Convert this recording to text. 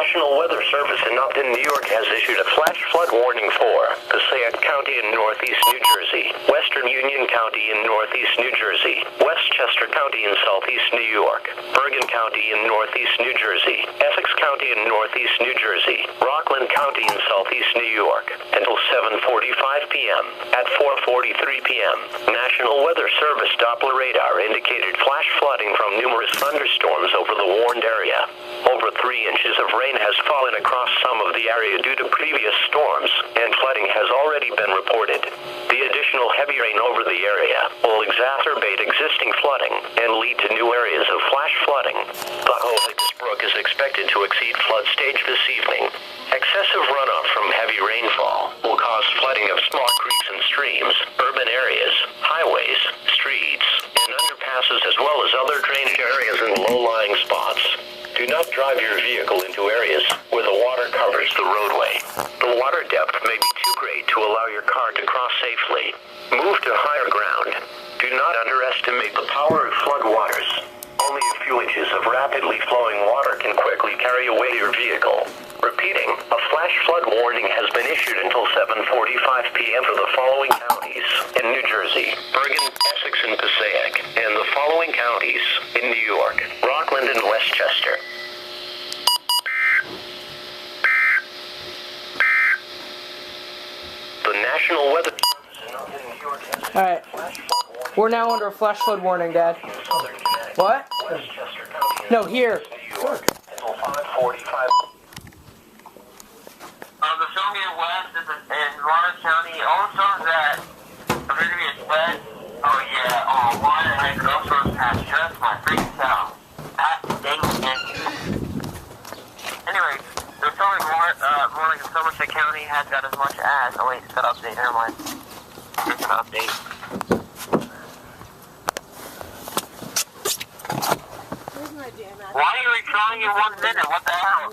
National Weather Service in Upton, New York has issued a flash flood warning for Passaic County in northeast New Jersey, Western Union County in northeast New Jersey, Westchester County in southeast New York, Bergen County in northeast New Jersey, Essex County in northeast New Jersey, Rockland County in southeast New York, until 7:45 p.m. At 4:43 p.m., National Weather Service Doppler radar indicated flash flooding from numerous thunderstorms over the warned area. Over 3 inches of rain has fallen across some of the area due to previous storms, and flooding has already been reported. The additional heavy rain over the area will exacerbate existing flooding and lead to new areas of flash flooding. The Hohelix Brook is expected to exceed flood stage this evening. Excessive runoff from heavy rainfall will cause flooding of small creeks and streams, urban areas, highways, streets, and underpasses, as well as other drainage areas and low-lying spots. Do not drive your vehicle into areas where the water covers the roadway. The water depth may be too great to allow your car to cross safely. Move to higher ground. Do not underestimate the power of flood waters. Only a few inches of rapidly flowing water can quickly carry away your vehicle. Repeating, a flash flood warning has been issued until 7:45 p.m. for the following counties in New Jersey, Bergen, Essex, and Passaic, and the following counties in New York, Rockland, and Westchester. The National Weather Service in New York has issued a flash flood warning. We're now under a flash flood warning, Dad. What? Westchester County, No, here. New York, until 5:45. The Soviet West in Warren County, all the storms that are going to be spread. Oh yeah, why the heck those storms pass just my freaking self. That dang it. Anyway, the storm warning in Somerset County has got as much as, oh wait, set update, never mind. Set update. Why are you recalling in 1 minute? What the hell?